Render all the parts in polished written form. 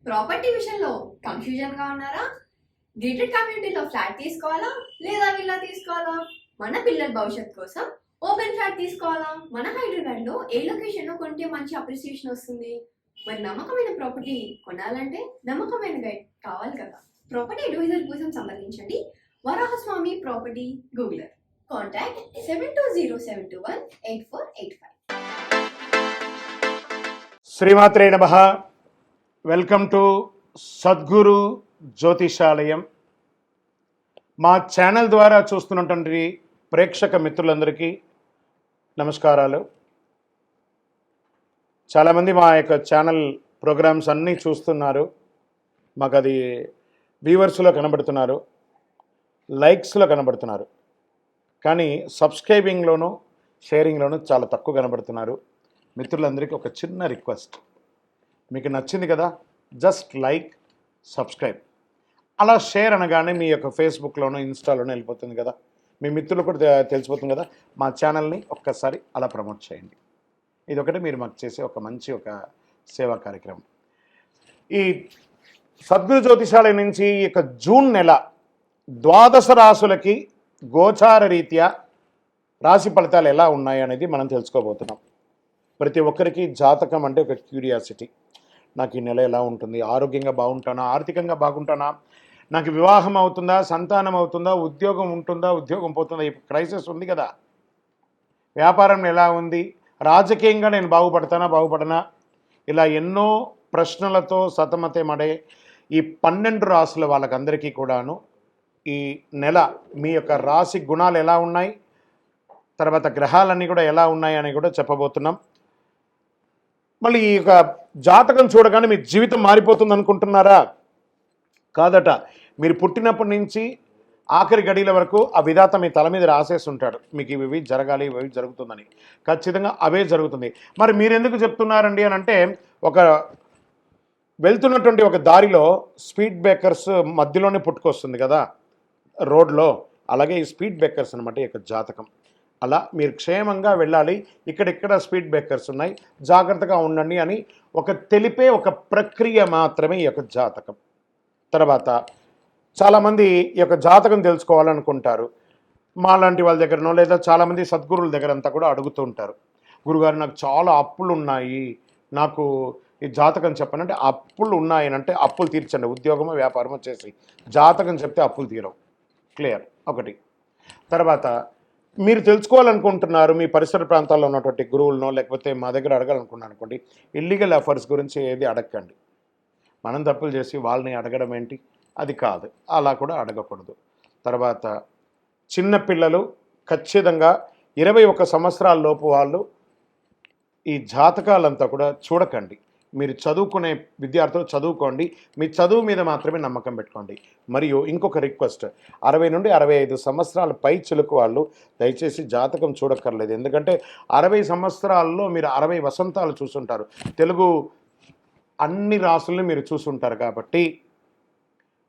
Property విషయంలో confusion గా ఉన్నారా? గేటెడ్ కమ్యూనిటీలో ఫ్లాట్ తీసుకోవాలా లేదా విల్లా తీసుకోవాలా? మన పిల్లల భవిష్యత్ కోసం ఓపెన్ ఫ్లాట్ తీసుకోవాలా? మన హైదరాబాద్ లో ఏ లొకేషన్ లో కొంటే మంచి అప్రిసియేషన్ వస్తుంది? మరి నమ్మకమైన ప్రాపర్టీ కొనాలంటే నమ్మకమైన గైడ్ కావాలి కదా. ప్రాపర్టీ అడ్వైజర్ కోసం సంప్రదించండి వరాహస్వామి ప్రాపర్టీ గూగులర్. కాంటాక్ట్ 7207218485. శ్రీమాత్రే నమః. Welcome to Sadguru Jyotishalayam. మా ఛానల్ ద్వారా చూస్తున్నటువంటి ప్రేక్షక మిత్రులందరికీ నమస్కారాలు. చాలామంది మా యొక్క ఛానల్ ప్రోగ్రామ్స్ అన్నీ చూస్తున్నారు. మాకు అది వ్యూవర్స్లో కనబడుతున్నారు, లైక్స్లో కనబడుతున్నారు, కానీ సబ్స్క్రైబింగ్లోనూ షేరింగ్లోనూ చాలా తక్కువ కనబడుతున్నారు. మిత్రులందరికీ ఒక చిన్న రిక్వెస్ట్, మీకు నచ్చింది కదా, జస్ట్ లైక్, సబ్స్క్రైబ్, అలా షేర్ అనగానే మీ యొక్క ఫేస్బుక్లోనూ ఇన్స్టాలోనూ వెళ్ళిపోతుంది కదా, మీ మిత్రులు కూడా తెలిసిపోతుంది కదా. మా ఛానల్ని ఒక్కసారి అలా ప్రమోట్ చేయండి. ఇది ఒకటి మీరు మాకు చేసే ఒక మంచి సేవా కార్యక్రమం. ఈ సద్గురు జ్యోతిషాలయం నుంచి ఈ యొక్క జూన్ నెల 12 రాసులకి గోచార రీత్యా రాశి ఫలితాలు ఎలా ఉన్నాయి అనేది మనం తెలుసుకోబోతున్నాం. ప్రతి ఒక్కరికి జాతకం అంటే ఒక క్యూరియాసిటీ. నాకు ఈ నెల ఎలా ఉంటుంది, ఆరోగ్యంగా బాగుంటానా, ఆర్థికంగా బాగుంటానా, నాకు వివాహం అవుతుందా, సంతానం అవుతుందా, ఉద్యోగం ఉంటుందా, ఉద్యోగం పోతుందా, ఈ క్రైసిస్ ఉంది కదా, వ్యాపారం ఎలా ఉంది, రాజకీయంగా నేను బాగుపడనా, ఇలా ఎన్నో ప్రశ్నలతో సతమతమడే ఈ 12 రాసుల వాళ్ళకందరికీ కూడాను ఈ నెల మీ యొక్క రాశి గుణాలు ఎలా ఉన్నాయి, తర్వాత గ్రహాలన్నీ కూడా ఎలా ఉన్నాయి అని కూడా చెప్పబోతున్నాం. మళ్ళీ ఈ యొక్క జాతకం చూడగానే మీ జీవితం మారిపోతుంది అనుకుంటున్నారా? కాదట. మీరు పుట్టినప్పటి నుంచి ఆఖరి గడియల వరకు ఆ విధాత మీ తల మీద రాసేసి ఉంటాడు, మీకు ఇవి జరగాలి, ఇవి జరుగుతుందని. ఖచ్చితంగా అవే జరుగుతుంది. మరి మీరు ఎందుకు చెప్తున్నారండి అని అంటే, ఒక వెళ్తున్నటువంటి ఒక దారిలో స్పీడ్ బ్రేకర్స్ మధ్యలోనే పుట్టుకొస్తుంది కదా రోడ్లో, అలాగే ఈ స్పీడ్ బ్రేకర్స్ అనమాట ఈ యొక్క జాతకం. అలా మీరు క్షేమంగా వెళ్ళాలి, ఇక్కడెక్కడ స్పీడ్ బ్రేకర్స్ ఉన్నాయి, జాగ్రత్తగా ఉండండి అని ఒక తెలిపే ఒక ప్రక్రియ మాత్రమే ఈ యొక్క జాతకం. తర్వాత చాలామంది ఈ యొక్క జాతకం తెలుసుకోవాలనుకుంటారు. మాలాంటి వాళ్ళ దగ్గరనో లేదా చాలామంది సద్గురువుల దగ్గర అంతా కూడా అడుగుతూ ఉంటారు, గురుగారు నాకు చాలా అప్పులు ఉన్నాయి, నాకు ఈ జాతకం చెప్పనంటే, అప్పులు ఉన్నాయని అంటే అప్పులు తీర్చండి, ఉద్యోగమో వ్యాపారమో చేసి జాతకం చెప్తే అప్పులు తీరవు. క్లియర్ ఒకటి. తర్వాత మీరు తెలుసుకోవాలనుకుంటున్నారు, మీ పరిసర ప్రాంతాల్లో ఉన్నటువంటి గురువులనో లేకపోతే మా దగ్గర అడగాలనుకున్నాను అనుకోండి, ఇల్లీగల్ అఫైర్స్ గురించి ఏది అడగండి. మనం తప్పులు చేసి వాళ్ళని అడగడం ఏంటి, అది కాదు, అలా కూడా అడగకూడదు. తర్వాత చిన్నపిల్లలు ఖచ్చితంగా 21 సంవత్సరాల లోపు వాళ్ళు ఈ జాతకాలంతా కూడా చూడకండి. మీరు చదువుకునే విద్యార్థులు చదువుకోండి, మీ చదువు మీద మాత్రమే నమ్మకం పెట్టుకోండి. మరియు ఇంకొక రిక్వెస్ట్, 60 నుండి 65 సంవత్సరాల పై చిలుకు వాళ్ళు దయచేసి జాతకం చూడక్కర్లేదు. ఎందుకంటే 60 సంవత్సరాల్లో మీరు 60 వసంతాలు చూసుంటారు, తెలుగు అన్ని రాసుల్ని మీరు చూసుంటారు. కాబట్టి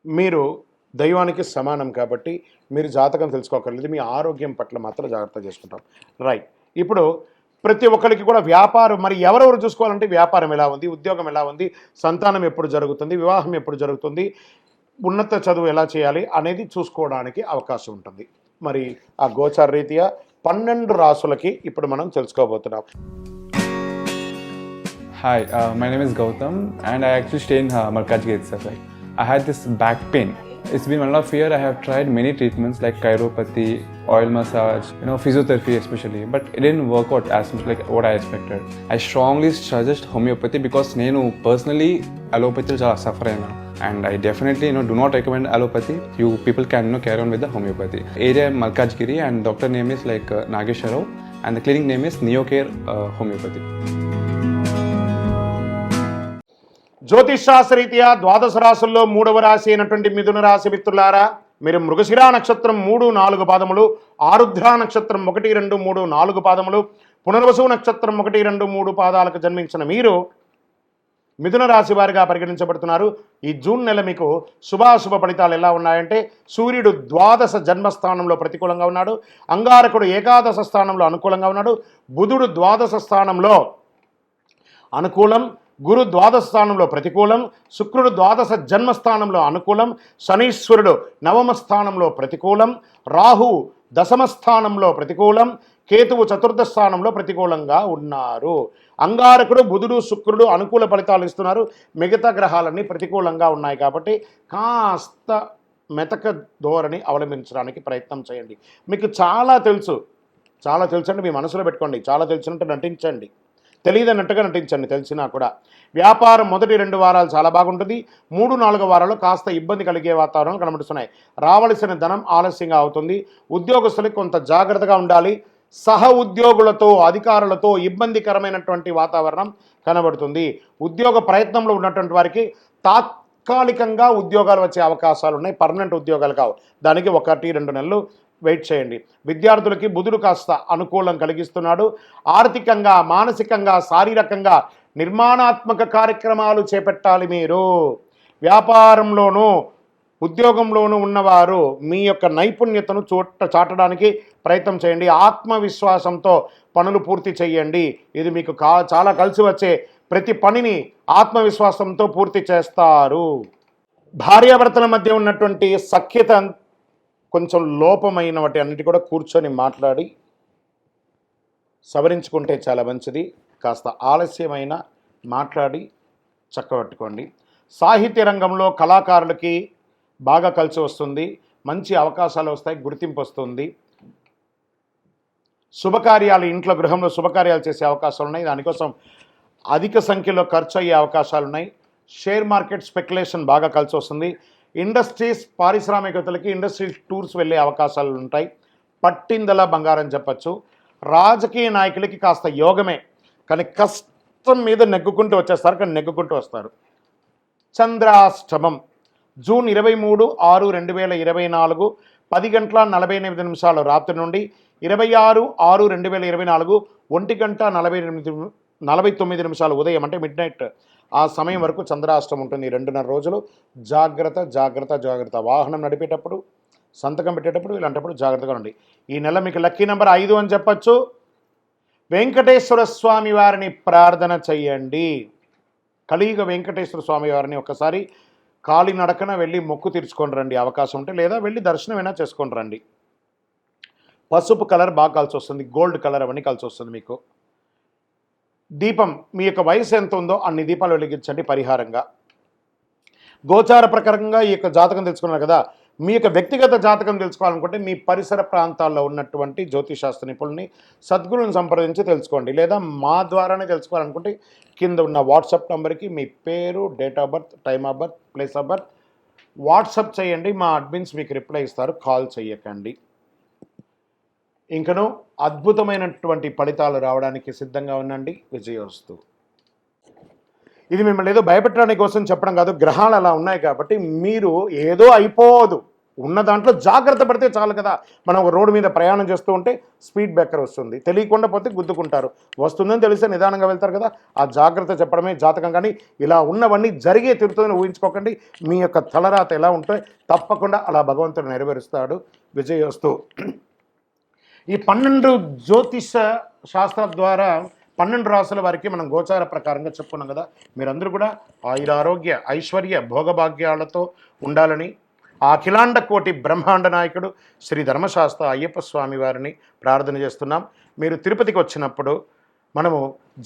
మీరు దైవానికి సమానం, కాబట్టి మీరు జాతకం తెలుసుకోకర్లేదు, మీ ఆరోగ్యం పట్ల మాత్రం జాగ్రత్త చేసుకుంటాం. రైట్. ఇప్పుడు ప్రతి ఒక్కరికి కూడా వ్యాపారం, మరి ఎవరెవరు చూసుకోవాలంటే వ్యాపారం ఎలా ఉంది, ఉద్యోగం ఎలా ఉంది, సంతానం ఎప్పుడు జరుగుతుంది, వివాహం ఎప్పుడు జరుగుతుంది, ఉన్నత చదువు ఎలా చేయాలి అనేది చూసుకోవడానికి అవకాశం ఉంటుంది. మరి ఆ గోచార రీత్యా 12 రాసులకి ఇప్పుడు మనం తెలుసుకోబోతున్నాం. Hi, my name is Gautam and I actually stay in Malkajgiri itself. Like, I had this back pain. It's been 1.5 years. I have tried many treatments like chiropathy, oil massage, physiotherapy especially, but it didn't work out as much like what I expected. I strongly suggest homeopathy because nenu personally allopathy chala suffer aina, and I definitely do not recommend allopathy. You people can carry on with the homeopathy. Area Malkajgiri and doctor name is like Nageswar Rao and the clinic name is Neocare Homeopathy. జ్యోతిషాస్త్రరీత్యా 12 రాశుల్లో 3వ రాశి అయినటువంటి మిథున రాశి మిత్రులారా, మీరు మృగశిరా నక్షత్రం 3, 4 పాదములు, ఆరుద్ర నక్షత్రం 1, 2, 3, 4 పాదములు, పునర్వసు నక్షత్రం 1, 2, 3 పాదాలకు జన్మించిన మీరు మిథున రాశి వారిగా పరిగణించబడుతున్నారు. ఈ జూన్ నెల మీకు శుభాశుభ ఫలితాలు ఎలా ఉన్నాయంటే, సూర్యుడు 12 జన్మస్థానంలో ప్రతికూలంగా ఉన్నాడు, అంగారకుడు ఏకాదశ స్థానంలో అనుకూలంగా ఉన్నాడు, బుధుడు 12 స్థానంలో అనుకూలం, గురు ద్వాదశ స్థానంలో ప్రతికూలం, శుక్రుడు ద్వాదశ జన్మస్థానంలో అనుకూలం, శనీశ్వరుడు నవమ స్థానంలో ప్రతికూలం, రాహు దశమ స్థానంలో ప్రతికూలం, కేతువు చతుర్థ స్థానంలో ప్రతికూలంగా ఉన్నారు. అంగారకుడు బుధుడు శుక్రుడు అనుకూల ఫలితాలు ఇస్తున్నారు, మిగతా గ్రహాలన్నీ ప్రతికూలంగా ఉన్నాయి. కాబట్టి కాస్త మెతక ధోరణి అవలంబించడానికి ప్రయత్నం చేయండి. మీకు చాలా తెలుసు అంటే మీ మనసులో పెట్టుకోండి, చాలా తెలిసినట్టు నటించండి, తెలియదన్నట్టుగా నటించండి. తెలిసినా కూడా వ్యాపారం మొదటి 2 వారాలు చాలా బాగుంటుంది. 3-4 వారాలు కాస్త ఇబ్బంది కలిగే వాతావరణం కనబడుతున్నాయి. రావలసిన ధనం ఆలస్యంగా అవుతుంది. ఉద్యోగస్తులకు కొంత జాగ్రత్తగా ఉండాలి. సహ ఉద్యోగులతో అధికారులతో ఇబ్బందికరమైనటువంటి వాతావరణం కనబడుతుంది. ఉద్యోగ ప్రయత్నంలో ఉన్నటువంటి వారికి తాత్కాలికంగా ఉద్యోగాలు వచ్చే అవకాశాలు ఉన్నాయి, పర్మనెంట్ ఉద్యోగాలు కావు. దానికి 1-2 నెలలు వెయిట్ చేయండి. విద్యార్థులకి బుధుడు కాస్త అనుకూలం కలిగిస్తున్నాడు. ఆర్థికంగా, మానసికంగా, శారీరకంగా నిర్మాణాత్మక కార్యక్రమాలు చేపట్టాలి. మీరు వ్యాపారంలోనూ ఉద్యోగంలోనూ ఉన్నవారు మీ యొక్క నైపుణ్యతను చాటడానికి ప్రయత్నం చేయండి. ఆత్మవిశ్వాసంతో పనులు పూర్తి చేయండి. ఇది మీకు చాలా కలిసి వచ్చే ప్రతి పనిని ఆత్మవిశ్వాసంతో పూర్తి చేస్తారు. భార్యాభర్తల మధ్య ఉన్నటువంటి సఖ్యత కొంచెం లోపమైన వాటి అన్నిటి కూడా కూర్చొని మాట్లాడి సవరించుకుంటే చాలా మంచిది. కాస్త ఆలస్యమైన మాట్లాడి చక్కబెట్టుకోండి. సాహిత్య రంగంలో కళాకారులకి బాగా కలిసి వస్తుంది, మంచి అవకాశాలు వస్తాయి, గుర్తింపు వస్తుంది. శుభకార్యాలు, ఇంట్లో గృహంలో శుభకార్యాలు చేసే అవకాశాలు ఉన్నాయి. దానికోసం అధిక సంఖ్యలో ఖర్చు అయ్యే అవకాశాలు ఉన్నాయి. షేర్ మార్కెట్ స్పెక్యులేషన్ బాగా కలిసి వస్తుంది. ఇండస్ట్రీస్, పారిశ్రామికతలకి ఇండస్ట్రీ టూర్స్ వెళ్ళే అవకాశాలు ఉంటాయి. పట్టిందల బంగారం చెప్పచ్చు. రాజకీయ నాయకులకి కాస్త యోగమే, కానీ కష్టం మీద నెగ్గుకుంటూ వచ్చేస్తారు, కానీ నెగ్గుకుంటూ వస్తారు. చంద్రాష్టమం జూన్ 23/6/2024 10:48 రాత్రి నుండి 26/6/2024 1:49 ఉదయం అంటే మిడ్ నైట్ ఆ సమయం వరకు చంద్రాష్టమం ఉంటుంది. 2.5 రోజులు. జాగ్రత్త. వాహనం నడిపేటప్పుడు, సంతకం పెట్టేటప్పుడు, ఇలాంటప్పుడు జాగ్రత్తగా ఉండండి. ఈ నెల మీకు లక్కీ నెంబర్ 5 అని చెప్పచ్చు. వెంకటేశ్వర స్వామి వారిని ప్రార్థన చెయ్యండి. కలియుగ వెంకటేశ్వర స్వామి వారిని ఒక్కసారి కాలినడకన వెళ్ళి మొక్కు తీర్చుకొని రండి, అవకాశం ఉంటే, లేదా వెళ్ళి దర్శనమైనా చేసుకొని రండి. పసుపు కలర్ బాగా కలిసి వస్తుంది, గోల్డ్ కలర్ అవన్నీ కలిసి వస్తుంది మీకు. దీపం, మీ యొక్క వయసు ఎంత ఉందో అన్ని దీపాలు వెలిగించండి పరిహారంగా. గోచార ప్రకారంగా ఈ యొక్క జాతకం తెలుసుకున్నారు కదా. మీ యొక్క వ్యక్తిగత జాతకం తెలుసుకోవాలనుకుంటే మీ పరిసర ప్రాంతాల్లో ఉన్నటువంటి జ్యోతిషాస్త్ర నిపుణుల్ని, సద్గురుని సంప్రదించి తెలుసుకోండి. లేదా మా ద్వారానే తెలుసుకోవాలనుకుంటే కింద ఉన్న వాట్సాప్ నెంబర్కి మీ పేరు, date of birth, time of birth, place of birth WhatsApp చేయండి. మా అడ్మిన్స్ మీకు రిప్లై ఇస్తారు. కాల్ చేయకండి. ఇంకను అద్భుతమైనటువంటి ఫలితాలు రావడానికి సిద్ధంగా ఉండండి. విజయోస్తు. ఇది మిమ్మల్ని ఏదో భయపెట్టడానికి కోసం చెప్పడం కాదు. గ్రహాలు అలా ఉన్నాయి కాబట్టి మీరు ఏదో అయిపోదు, ఉన్న దాంట్లో జాగ్రత్త పడితే చాలు కదా. మనం ఒక రోడ్డు మీద ప్రయాణం చేస్తూ ఉంటే స్పీడ్ బ్రేకర్ వస్తుంది, తెలియకుండా పోతే గుద్దుకుంటారు. వస్తుందని తెలిస్తే నిదానంగా వెళ్తారు కదా. ఆ జాగ్రత్త చెప్పడమే జాతకం. కానీ ఇలా ఉన్నవన్నీ జరిగే తీరుతుందని ఊహించుకోకండి. మీ యొక్క తలరాత ఎలా ఉంటే తప్పకుండా అలా భగవంతుడు నెరవేరుస్తాడు. విజయోస్తు. ఈ 12 జ్యోతిష శాస్త్రాల ద్వారా 12 రాసుల వారికి మనం గోచార ప్రకారంగా చెప్పుకున్నాం కదా. మీరందరూ కూడా ఆయురారోగ్య ఐశ్వర్య భోగభాగ్యాలతో ఉండాలని ఆ అఖిలాండ కోటి బ్రహ్మాండ నాయకుడు శ్రీ ధర్మశాస్త్ర అయ్యప్ప స్వామి వారిని ప్రార్థన చేస్తున్నాం. మీరు తిరుపతికి వచ్చినప్పుడు మనము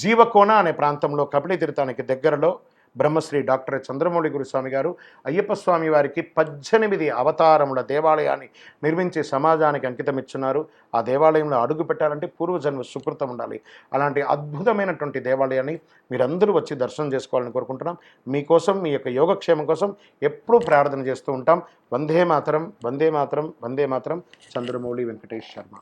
జీవకోన అనే ప్రాంతంలో కపిలి తీర్థానికి దగ్గరలో బ్రహ్మశ్రీ డాక్టర్ చంద్రమౌళి గురుస్వామి గారు అయ్యప్ప స్వామి వారికి 18 అవతారముల దేవాలయాన్ని నిర్మించి సమాజానికి అంకితం ఇచ్చున్నారు. ఆ దేవాలయంలో అడుగు పెట్టాలంటే పూర్వజన్మ సుకృతం ఉండాలి. అలాంటి అద్భుతమైనటువంటి దేవాలయాన్ని మీరందరూ వచ్చి దర్శనం చేసుకోవాలని కోరుకుంటున్నాం. మీకోసం, మీ యొక్క యోగక్షేమం కోసం ఎప్పుడూ ప్రార్థన చేస్తూ ఉంటాం. వందే మాతరం, వందే మాతరం, వందే మాతరం. చంద్రమౌళి వెంకటేష్ శర్మ.